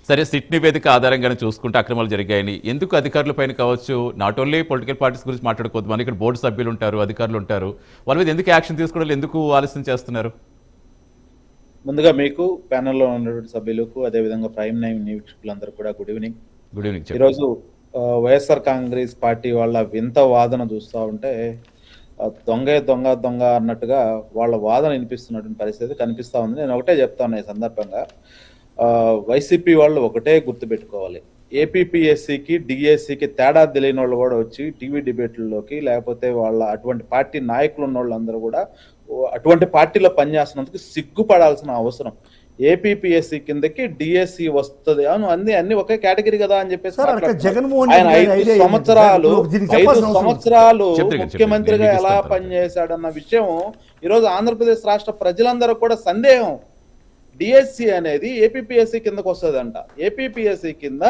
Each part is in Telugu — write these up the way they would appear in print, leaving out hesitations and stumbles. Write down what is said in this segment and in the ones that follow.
సరే, సిట్ నివేదిక ఆధారంగానే చూసుకుంటే అక్రమాలు జరిగాయని ఎందుకు అధికారులపైన కావచ్చు, నాట్ ఓన్లీ పొలిటికల్ పార్టీస్ గురించి మాట్లాడుకోవద్దు, మన ఇక్కడ బోర్డు సభ్యులు ఉంటారు, అధికారులు ఉంటారు, వాళ్ళ మీద ఎందుకు యాక్షన్ తీసుకోవడం, ఎందుకు ఆలస్యం చేస్తున్నారు? ముందుగా మీకు ప్యానెల్లో ఉన్నటువంటి సభ్యులకు అదేవిధంగా ప్రైమ్ నైన్ వీక్షకులందరూ కూడా గుడ్ ఈవినింగ్. Good evening. ఈరోజు వైఎస్ఆర్ కాంగ్రెస్ పార్టీ వాళ్ళ వింత వాదన చూస్తూ ఉంటే దొంగ దొంగ దొంగ అన్నట్టుగా వాళ్ళ వాదన వినిపిస్తున్నటువంటి పరిస్థితి కనిపిస్తూ ఉంది. నేను ఒకటే చెప్తాను ఈ సందర్భంగా, వైసీపీ వాళ్ళు ఒకటే గుర్తుపెట్టుకోవాలి, ఏపీపీఎస్సీకి డిఎస్సికి తేడా తెలియని వాళ్ళు కూడా వచ్చి టీవీ డిబేట్లలోకి లేకపోతే వాళ్ళ అటువంటి పార్టీ నాయకులు ఉన్న వాళ్ళందరూ కూడా అటువంటి పార్టీలో పనిచేస్తున్నందుకు సిగ్గుపడాల్సిన అవసరం. ఏపీపీఎస్సీ కిందకి డిఎస్సి వస్తుంది అన్ని ఒకే కేటగిరీ కదా అని చెప్పేసి ఆయన 5 సంవత్సరాలు ముఖ్యమంత్రిగా ఎలా పనిచేశాడన్న విషయం ఈరోజు ఆంధ్రప్రదేశ్ రాష్ట్ర ప్రజలందరూ కూడా సందేహం. డిఎస్సి అనేది ఏపీపీఎస్సీ కిందకు వస్తుందంట. ఏపీపీఎస్సీ కింద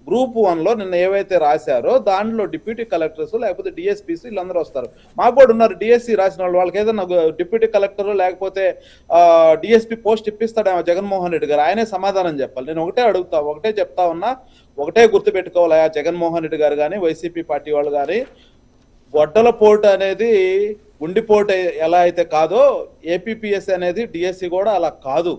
గ్రూప్ 1లో నిన్న ఏవైతే రాశారో దాంట్లో డిప్యూటీ కలెక్టర్స్ లేకపోతే డిఎస్పీస్ వీళ్ళందరూ వస్తారు. మాకు కూడా ఉన్నారు డిఎస్సి రాసిన వాళ్ళు, వాళ్ళకి ఏదైనా డిప్యూటీ కలెక్టర్ లేకపోతే డిఎస్పీ పోస్ట్ ఇప్పిస్తాడేమో జగన్మోహన్ రెడ్డి గారు, ఆయనే సమాధానం చెప్పాలి. నేను ఒకటే చెప్తా ఉన్నా, ఒకటే గుర్తుపెట్టుకోవాలి, జగన్మోహన్ రెడ్డి గారు కానీ వైసీపీ పార్టీ వాళ్ళు కానీ, గొడ్డల పోటు అనేది గుండిపోటు ఎలా అయితే కాదో ఏపీపీఎస్సీ అనేది డిఎస్సి కూడా అలా కాదు.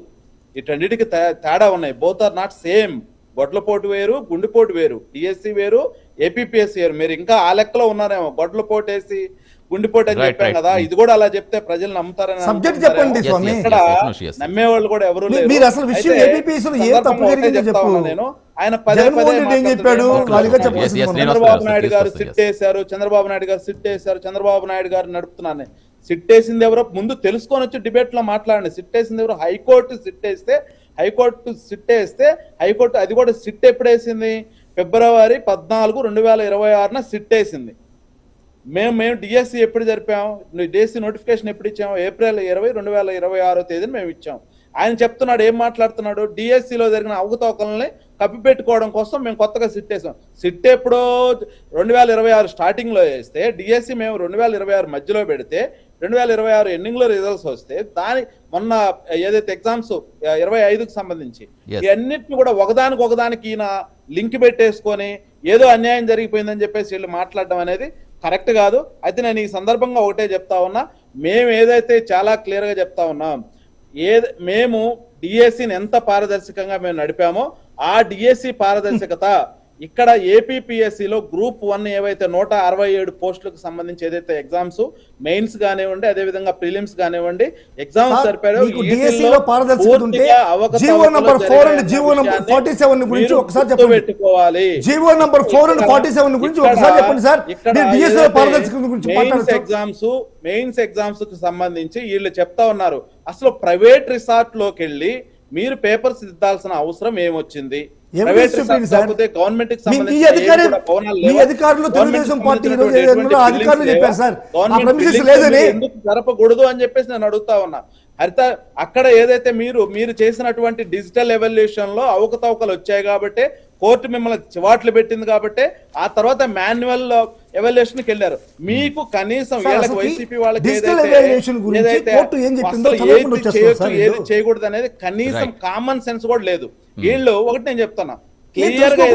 వీటన్నిటికి తేడా ఉన్నాయి. Both are not same. గొడ్లపోటు వేరు, గుండెపోటు వేరు, డిఎస్సి వేరు, ఏపీపీఎస్సీ వేరు. మీరు ఇంకా ఆ లెక్కలో ఉన్నారేమో, గొడ్లపోటు వేసి గుండెపోటు అని చెప్పాం కదా, ఇది కూడా అలా చెప్తే ప్రజలు నమ్ముతారని ఇక్కడ నమ్మేవాళ్ళు కూడా ఎవరు లేరు. నేను ఆయన చంద్రబాబు నాయుడు గారు సిట్ వేశారు, చంద్రబాబు నాయుడు గారు నడుపుతున్నాను. సిట్ వేసింది ఎవరో ముందు తెలుసుకొని వచ్చి డిబేట్ లో మాట్లాడండి. సిట్ వేసింది ఎవరు? హైకోర్టు సిట్ వేస్తే హైకోర్టు అది కూడా సిట్ ఎప్పుడు వేసింది? ఫిబ్రవరి 14, 2026 సిట్ వేసింది. మేము డిఎస్సి ఎప్పుడు జరిపాము? డిఎస్సి నోటిఫికేషన్ ఎప్పుడు ఇచ్చాము? ఏప్రిల్ 20, 2026 మేము ఇచ్చాం. ఆయన చెప్తున్నాడు, ఏం మాట్లాడుతున్నాడు? డిఎస్సిలో జరిగిన అవకతవకల్ని కప్పిపెట్టుకోవడం కోసం మేము కొత్తగా సిట్ వేసాం. సిట్ ఎప్పుడో 2026 స్టార్టింగ్ లో వేస్తే, డిఎస్సి మేము 2026 మధ్యలో పెడితే 2026 ఎండింగ్ లో రిజల్ట్స్ వస్తే మొన్న ఏదైతే ఎగ్జామ్స్ 25కి సంబంధించి ఇవన్నిటిని కూడా ఒకదానికి ఈయన లింక్ పెట్టేసుకొని ఏదో అన్యాయం జరిగిపోయిందని చెప్పేసి వీళ్ళు మాట్లాడడం అనేది కరెక్ట్ కాదు. అయితే నేను ఈ సందర్భంగా ఒకటే చెప్తా ఉన్నా, మేము ఏదైతే చాలా క్లియర్ గా చెప్తా ఉన్నాం, మేము డిఎస్సిని ఎంత పారదర్శకంగా మేము నడిపామో ఆ డిఎస్సి పారదర్శకత ఇక్కడ ఏపీపీఎస్సీలో గ్రూప్ 1 ఏవైతే 167 పోస్టులకు సంబంధించి ఏదైతే ఎగ్జామ్స్ మెయిన్స్ కానివ్వండి, అదేవిధంగా ప్రిలిమ్స్ కానివ్వండి, ఎగ్జామ్స్ జరిపారో మెయిన్స్ ఎగ్జామ్స్ కు సంబంధించి వీళ్ళు చెప్తా ఉన్నారు, అసలు ప్రైవేట్ రిసార్ట్ లోకి వెళ్ళి మీరు పేపర్స్ దిద్దాల్సిన అవసరం ఏమొచ్చింది? గవర్నమెంట్ ఎందుకు జరపకూడదు అని చెప్పేసి నేను అడుగుతా ఉన్నా. అయితే అక్కడ ఏదైతే మీరు చేసినటువంటి డిజిటల్ ఎవల్యూషన్ లో అవకతవకలు వచ్చాయి కాబట్టి కోర్టు మిమ్మల్ని చివాట్లు పెట్టింది కాబట్టి ఆ తర్వాత మాన్యువల్ ఎవల్యూషన్ కి వెళ్ళారు. మీకు కనీసం వైసీపీ వాళ్ళకి ఏది చేయకూడదు అనేది కనీసం కామన్ సెన్స్ కూడా లేదు. వీళ్ళు ఒకటి నేను చెప్తున్నా, క్లియర్ గా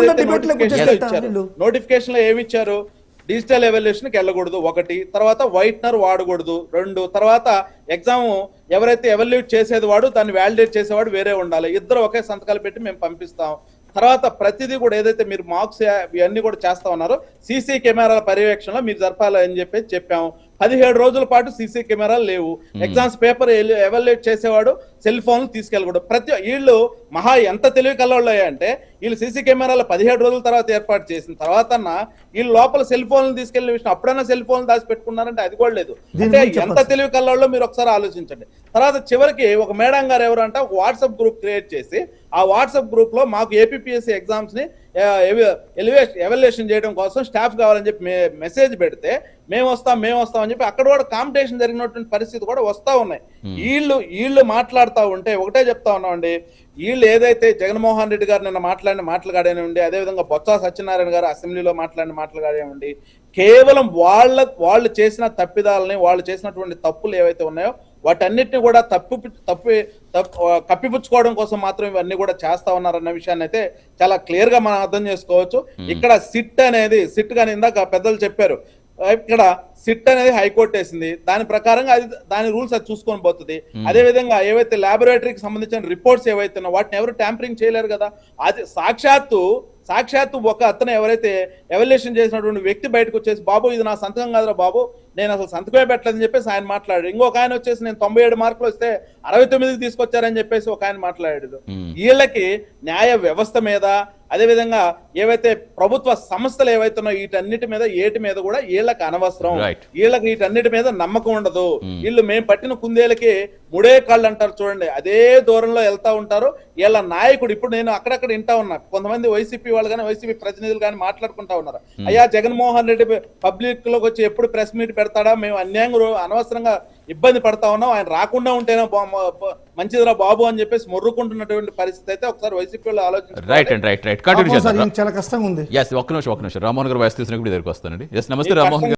నోటిఫికేషన్ లో ఏమి ఇచ్చారు? డిజిటల్ ఎవల్యూషన్ కి వెళ్ళకూడదు 1, తర్వాత వైట్నర్ వాడకూడదు 2, తర్వాత ఎగ్జామ్ ఎవరైతే ఎవల్యూట్ చేసేది వాడు దాన్ని వ్యాలిడేట్ చేసేవాడు వేరే ఉండాలి, ఇద్దరు ఒకే సంతకాలు పెట్టి మేము పంపిస్తాం. తర్వాత ప్రతిదీ కూడా ఏదైతే మీరు మార్క్స్ ఇవన్నీ కూడా చేస్తా ఉన్నారో సీసీ కెమెరాల పర్యవేక్షణలో మీరు జరపాలని చెప్పాము. 17 రోజుల పాటు సీసీ కెమెరాలు లేవు. ఎగ్జామ్స్ పేపర్ ఎవల్యూట్ చేసేవాడు సెల్ ఫోన్లు తీసుకెళ్ళకూడదు. వీళ్ళు మహా ఎంత తెలివి కలవాళ్ళు అంటే వీళ్ళు సీసీ కెమెరాలు 17 రోజుల తర్వాత ఏర్పాటు చేసిన తర్వాత వీళ్ళు లోపల సెల్ ఫోన్లు తీసుకెళ్లిన విషయం అప్పుడైనా సెల్ ఫోన్లు దాచిపెట్టుకున్నారంటే అది కూడా లేదు. అంటే ఎంత తెలివి కలవాళ్ళో మీరు ఒకసారి ఆలోచించండి. తర్వాత చివరికి ఒక మేడం గారు ఎవరు అంటే వాట్సాప్ గ్రూప్ క్రియేట్ చేసి ఆ వాట్సాప్ గ్రూప్ లో మాకు ఏపీపీఎస్సీ ఎగ్జామ్స్ ని ఎవల్యూషన్ చేయడం కోసం స్టాఫ్ కావాలని చెప్పి మెసేజ్ పెడితే మేము వస్తాం అని చెప్పి అక్కడ కూడా కాంపిటీషన్ జరిగినటువంటి పరిస్థితి కూడా వస్తా ఉన్నాయి. వీళ్ళు మాట్లాడుతూ ఉంటే ఒకటే చెప్తా ఉన్నామండి, వీళ్ళు ఏదైతే జగన్మోహన్ రెడ్డి గారు నిన్న మాట్లాడిన మాటలు కానివ్వండి, అదేవిధంగా బొత్స సత్యనారాయణ గారు అసెంబ్లీలో మాట్లాడిన మాటలు కానివ్వండి, కేవలం వాళ్ళు చేసిన తప్పిదాలని, వాళ్ళు చేసినటువంటి తప్పులు ఏవైతే ఉన్నాయో వాటన్నిటిని కూడా కప్పిపుచ్చుకోవడం కోసం మాత్రం ఇవన్నీ కూడా చేస్తా ఉన్నారన్న విషయాన్ని అయితే చాలా క్లియర్ గా మనం అర్థం చేసుకోవచ్చు. ఇక్కడ సిట్ కానీ ఇందాక పెద్దలు చెప్పారు, ఇక్కడ సిట్ అనేది హైకోర్టు వేసింది, దాని ప్రకారంగా అది దాని రూల్స్ అది చూసుకొని పోతుంది. అదే విధంగా ఏవైతే ల్యాబొరేటరీకి సంబంధించిన రిపోర్ట్స్ ఏవైతే ఉన్నాయో వాటిని ఎవరు ట్యాంపరింగ్ చేయలేరు కదా. అది సాక్షాత్తు ఒక అతను ఎవరైతే ఎవాల్యుయేషన్ చేసినటువంటి వ్యక్తి బయటకు వచ్చేసి, బాబు ఇది నా సంతకం కాదురా బాబు, నేను అసలు సంతకమే పెట్టలేదని చెప్పేసి ఆయన మాట్లాడాడు. ఇంకొక ఆయన వచ్చేసి నేను 97 మార్కులు వస్తే 69కి తీసుకొచ్చారని చెప్పేసి ఒక ఆయన మాట్లాడాడు. వీళ్ళకి న్యాయ వ్యవస్థ మీద, అదే విధంగా ఏవైతే ప్రభుత్వ సంస్థలు ఏవైతే ఉన్నాయో వీటన్నిటి మీద ఏటి మీద కూడా వీళ్ళకి అనవసరం, వీళ్ళకి వీటన్నిటి మీద నమ్మకం ఉండదు. వీళ్ళు మేము పట్టిన కుందేలకి ముడే కాళ్ళు అంటారు చూడండి, అదే దూరంలో వెళ్తా ఉంటారు. వీళ్ళ నాయకుడు ఇప్పుడు నేను అక్కడక్కడ వింటా ఉన్నా, కొంతమంది వైసీపీ వాళ్ళు కానీ వైసీపీ ప్రతినిధులు కానీ మాట్లాడుకుంటా ఉన్నారు, అయ్యా జగన్మోహన్ రెడ్డి పబ్లిక్ లోకి వచ్చి ఎప్పుడు ప్రెస్ మీట్ పెడతాడా, మేము అన్యాయంగా అనవసరంగా ఇబ్బంది పడతా ఉన్నాం, ఆయన రాకుండా ఉంటేనే మంచిదిరా బాబు అని చెప్పేసి మొర్రుకుంటున్నటువంటి పరిస్థితి అయితే ఒకసారి వైసీపీ వాళ్ళు ఆలోచించారు. రైట్ చాలా కష్టంగా ఉంది. ఒక్క నిమిషం రామ్మోహన్ గారు వయసు తీసుకున్నప్పుడు దగ్గరికి వస్తానండి. నమస్తే రామ్మోహన్ గారు.